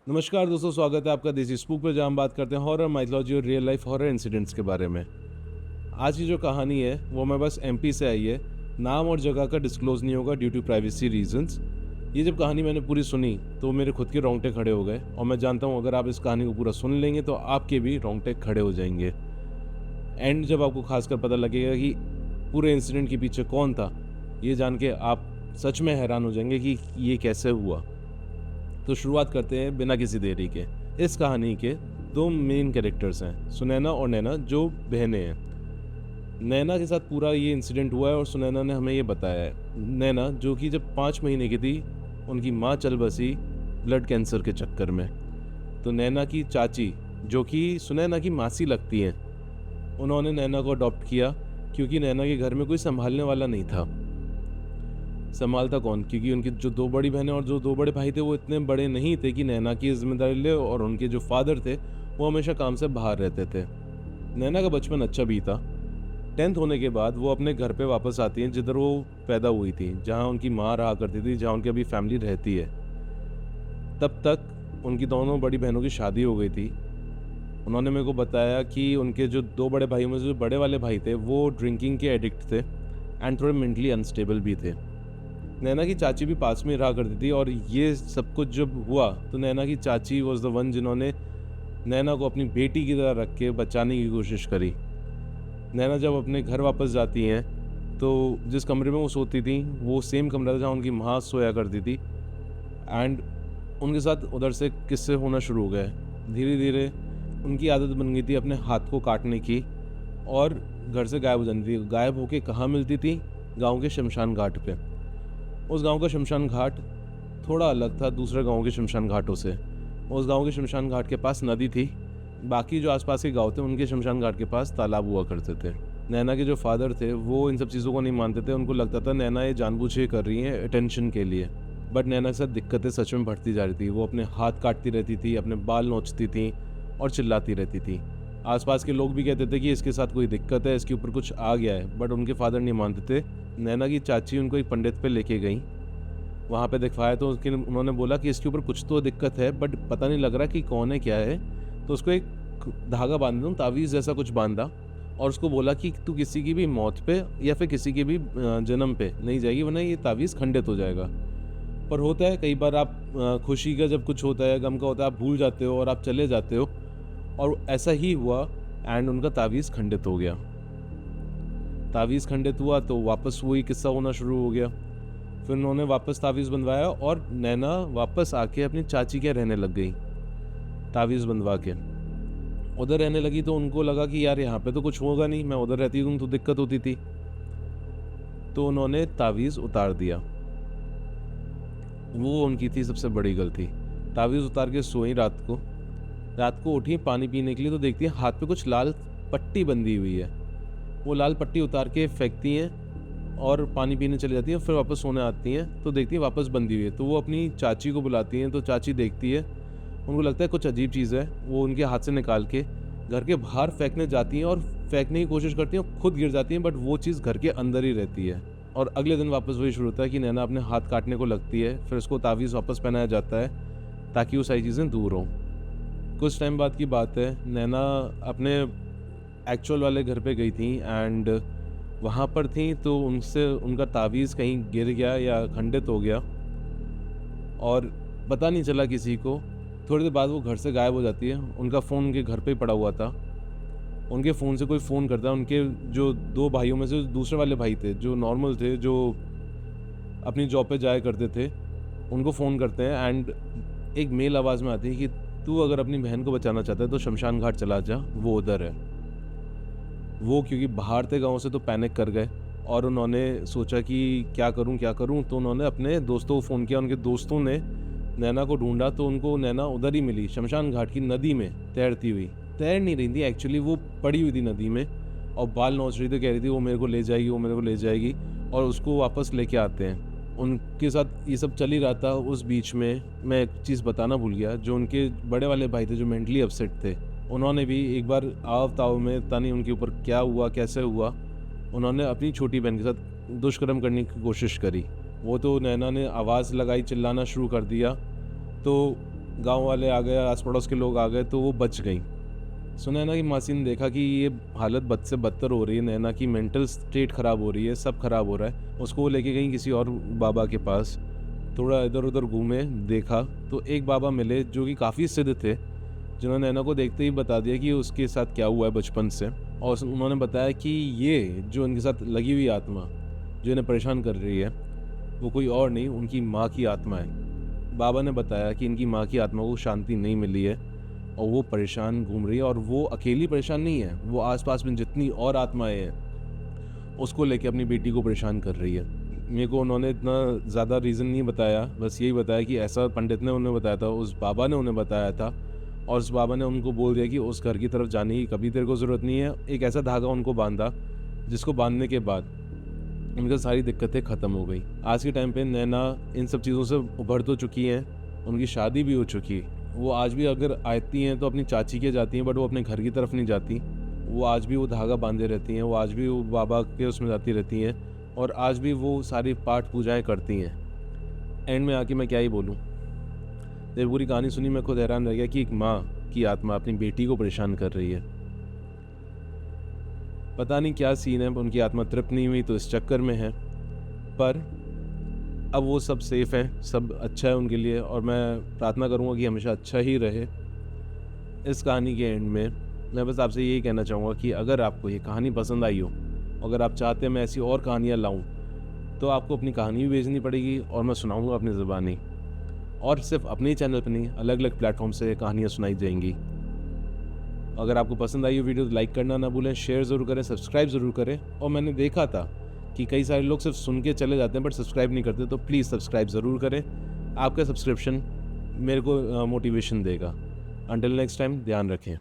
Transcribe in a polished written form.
नमस्कार दोस्तों, स्वागत है आपका देसी स्पूक पे, जहाँ हम बात करते हैं हॉरर, माइथोलॉजी और रियल लाइफ हॉरर इंसिडेंट्स के बारे में। आज की जो कहानी है वो मैं बस एमपी से आई है। नाम और जगह का डिस्क्लोज नहीं होगा ड्यू टू प्राइवेसी रीजंस। ये जब कहानी मैंने पूरी सुनी तो मेरे खुद के रोंगटे खड़े हो गए, और मैं जानता हूँ अगर आप इस कहानी को पूरा सुन लेंगे तो आपके भी रोंगटे खड़े हो जाएंगे। एंड जब आपको खासकर पता लगेगा कि पूरे इंसिडेंट के पीछे कौन था, ये जान के आप सच में हैरान हो जाएंगे कि ये कैसे हुआ। तो शुरुआत करते हैं बिना किसी देरी के। इस कहानी के दो मेन कैरेक्टर्स हैं, सुनैना और नैना, जो बहनें हैं। नैना के साथ पूरा ये इंसिडेंट हुआ है और सुनैना ने हमें ये बताया है। नैना जो कि जब 5 महीने की थी, उनकी माँ चल बसी ब्लड कैंसर के चक्कर में। तो नैना की चाची, जो कि सुनैना की मासी लगती हैं, उन्होंने नैना को अडॉप्ट किया क्योंकि नैना के घर में कोई संभालने वाला नहीं था। संभालता कौन, क्योंकि उनकी जो 2 बड़ी बहनें और जो 2 बड़े भाई थे वो इतने बड़े नहीं थे कि नैना की जिम्मेदारी ले, और उनके जो फादर थे वो हमेशा काम से बाहर रहते थे। नैना का बचपन अच्छा बीता। 10th होने के बाद वो अपने घर पे वापस आती हैं जिधर वो पैदा हुई थी, जहाँ उनकी माँ रहा करती थी, जहाँ उनकी अभी फैमिली रहती है। तब तक उनकी दोनों बड़ी बहनों की शादी हो गई थी। उन्होंने मेरे को बताया कि उनके जो 2 बड़े भाइयों में से जो बड़े वाले भाई थे वो ड्रिंकिंग के एडिक्ट थे एंड थोड़े मेंटली अनस्टेबल भी थे। नैना की चाची भी पास में रहा करती थी, और ये सब कुछ जब हुआ तो नैना की चाची वॉज द वन जिन्होंने नैना को अपनी बेटी की तरह रख के बचाने की कोशिश करी। नैना जब अपने घर वापस जाती हैं तो जिस कमरे में वो सोती थी वो सेम कमरा था जहाँ उनकी माँ सोया करती थी। एंड उनके साथ उधर से किस्से होना शुरू हो गए। धीरे धीरे उनकी आदत बन गई थी अपने हाथ को काटने की, और घर से गायब हो जाती थी। गायब होके कहाँ मिलती थी? गांव के शमशान घाट पे। उस गांव का शमशान घाट थोड़ा अलग था दूसरे गांव के शमशान घाटों से। उस गांव के शमशान घाट के पास नदी थी, बाकी जो आसपास के गांव थे उनके शमशान घाट के पास तालाब हुआ करते थे। नैना के जो फादर थे वो इन सब चीज़ों को नहीं मानते थे। उनको लगता था नैना ये जानबूझ के कर रही है अटेंशन के लिए। बट नैना के साथ दिक्कतें सच में बढ़ती जा रही थी। वो अपने हाथ काटती रहती थी, अपने बाल नोचती थी और चिल्लाती रहती थी। आसपास के लोग भी कहते थे कि इसके साथ कोई दिक्कत है, इसके ऊपर कुछ आ गया है, बट उनके फादर नहीं मानते थे। नैना की चाची उनको एक पंडित पे लेके गई, वहाँ पे दिखवाया तो उन्होंने बोला कि इसके ऊपर कुछ तो दिक्कत है बट पता नहीं लग रहा कि कौन है क्या है। तो उसको एक धागा बांध दूँ, तावीज़ जैसा कुछ बांधा, और उसको बोला कि तू किसी की भी मौत पे या फिर किसी के भी जन्म पे नहीं जाएगी, वरना ये तावीज़ खंडित हो जाएगा। पर होता है कई बार, आप खुशी का जब कुछ होता है, गम का होता है, आप भूल जाते हो और आप चले जाते हो, और ऐसा ही हुआ। एंड उनका तावीज़ खंडित हो गया। तावीज़ खंडित हुआ तो वापस वही किस्सा होना शुरू हो गया। फिर उन्होंने वापस तावीज़ बंधवाया और नैना वापस आके अपनी चाची के रहने लग गई। तावीज़ बंधवा के उधर रहने लगी तो उनको लगा कि यार यहाँ पे तो कुछ होगा नहीं, मैं उधर रहती हूँ तो दिक्कत होती थी। तो उन्होंने तावीज़ उतार दिया। वो उनकी थी सबसे बड़ी गलती। तावीज़ उतार के सोई रात को उठी पानी पीने के लिए तो देखती है हाथ पे कुछ लाल पट्टी बंधी हुई है। वो लाल पट्टी उतार के फेंकती हैं और पानी पीने चली जाती हैं। फिर वापस सोने आती हैं तो देखती हैं वापस बंधी हुई है। तो वो अपनी चाची को बुलाती हैं, तो चाची देखती है, उनको लगता है कुछ अजीब चीज़ है। वो उनके हाथ से निकाल के घर के बाहर फेंकने जाती हैं और फेंकने की कोशिश करती हैं, खुद गिर जाती हैं, बट वो चीज़ घर के अंदर ही रहती है। और अगले दिन वापस वही शुरू होता है कि नैना अपने हाथ काटने को लगती है। फिर उसको तावीज़ वापस पहनाया जाता है ताकि वो सारी चीज़ें दूर हों। कुछ टाइम बाद की बात है, नैना अपने एक्चुअल वाले घर पे गई थी एंड वहाँ पर थी तो उनसे उनका तावीज़ कहीं गिर गया या खंडित हो गया, और पता नहीं चला किसी को। थोड़ी देर बाद वो घर से गायब हो जाती है। उनका फ़ोन उनके घर पे ही पड़ा हुआ था। उनके फ़ोन से कोई फ़ोन करता है। उनके जो 2 भाइयों में से दूसरे वाले भाई थे, जो नॉर्मल थे, जो अपनी जॉब पे जाया करते थे, उनको फ़ोन करते हैं एंड एक मेल आवाज़ में आती है कि तू अगर अपनी बहन को बचाना चाहता है तो शमशान घाट चला जा, वो उधर है। वो क्योंकि बाहर थे गाँव से तो पैनिक कर गए, और उन्होंने सोचा कि क्या करूं, तो उन्होंने अपने दोस्तों को फ़ोन किया। उनके दोस्तों ने नैना को ढूंढा तो उनको नैना उधर ही मिली, शमशान घाट की नदी में तैरती हुई। तैर नहीं रही थी एक्चुअली, वो पड़ी हुई थी नदी में और बाल नोच रही थी, कह रही थी वो मेरे को ले जाएगी, वो मेरे को ले जाएगी, और उसको वापस लेके आते हैं। उनके साथ ये सब चल ही रहा था। उस बीच में मैं एक चीज़ बताना भूल गया, जो उनके बड़े वाले भाई थे जो मेंटली अपसेट थे, उन्होंने भी एक बार आव ताव में, पता नहीं उनके ऊपर क्या हुआ कैसे हुआ, उन्होंने अपनी छोटी बहन के साथ दुष्कर्म करने की कोशिश करी। वो तो नैना ने आवाज़ लगाई, चिल्लाना शुरू कर दिया। तो गांव वाले आ गए, आस पड़ोस के लोग आ गए तो वो बच गई। सो नैना की मासी ने देखा कि ये हालत बद से बदतर हो रही है, नैना की मेंटल स्टेट ख़राब हो रही है, सब खराब हो रहा है। उसको वो लेके गई किसी और बाबा के पास। थोड़ा इधर उधर घूमे, देखा तो एक बाबा मिले जो कि काफ़ी सिद्ध थे, जिन्होंने नैना को देखते ही बता दिया कि उसके साथ क्या हुआ है बचपन से। और उन्होंने बताया कि ये जो इनके साथ लगी हुई आत्मा जो इन्हें परेशान कर रही है, वो कोई और नहीं, उनकी माँ की आत्मा है। बाबा ने बताया कि इनकी माँ की आत्मा को शांति नहीं मिली है और वो परेशान घूम रही है, और वो अकेली परेशान नहीं है, वो आसपास में जितनी और आत्माएं हैं उसको लेके अपनी बेटी को परेशान कर रही है। मेरे को उन्होंने इतना ज़्यादा रीज़न नहीं बताया, बस यही बताया कि ऐसा पंडित ने उन्हें बताया था, उस बाबा ने उन्हें बताया था, और उस बाबा ने उनको बोल दिया कि उस घर की तरफ जाने की कभी तेरे को ज़रूरत नहीं है। एक ऐसा धागा उनको बांधा जिसको बांधने के बाद उनकी सारी दिक्कतें ख़त्म हो गई। आज के टाइम पे नैना इन सब चीज़ों से उभर तो चुकी हैं, उनकी शादी भी हो चुकी है। वो आज भी अगर आती हैं तो अपनी चाची के जाती हैं, बट वो अपने घर की तरफ नहीं जाती। वो आज भी वो धागा बांधे रहती हैं, वो आज भी वो बाबा के उसमें जाती रहती हैं, और आज भी वो सारी पाठ पूजाएँ करती हैं। एंड में आके मैं क्या ही बोलूँ, जब पूरी कहानी सुनी मैं खुद हैरान रह गया कि एक माँ की आत्मा अपनी बेटी को परेशान कर रही है। पता नहीं क्या सीन है, उनकी आत्मा तृप्त नहीं हुई तो इस चक्कर में है, पर अब वो सब सेफ़ हैं, सब अच्छा है उनके लिए, और मैं प्रार्थना करूँगा कि हमेशा अच्छा ही रहे। इस कहानी के एंड में मैं बस आपसे यही कहना चाहूँगा कि अगर आपको ये कहानी पसंद आई हो, अगर आप चाहते हैं मैं ऐसी और कहानियाँ लाऊँ, तो आपको अपनी कहानी भी भेजनी पड़ेगी और मैं सुनाऊँगा अपनी ज़ुबानी, और सिर्फ अपने ही चैनल पर नहीं, अलग अलग प्लेटफॉर्म से कहानियाँ सुनाई जाएंगी। अगर आपको पसंद आई हो वीडियो तो लाइक करना ना भूलें, शेयर ज़रूर करें, सब्सक्राइब ज़रूर करें। और मैंने देखा था कि कई सारे लोग सिर्फ सुन के चले जाते हैं बट सब्सक्राइब नहीं करते, तो प्लीज़ सब्सक्राइब ज़रूर करें। आपका सब्सक्रिप्शन मेरे को मोटिवेशन देगा। अंटिल नेक्स्ट टाइम, ध्यान रखें।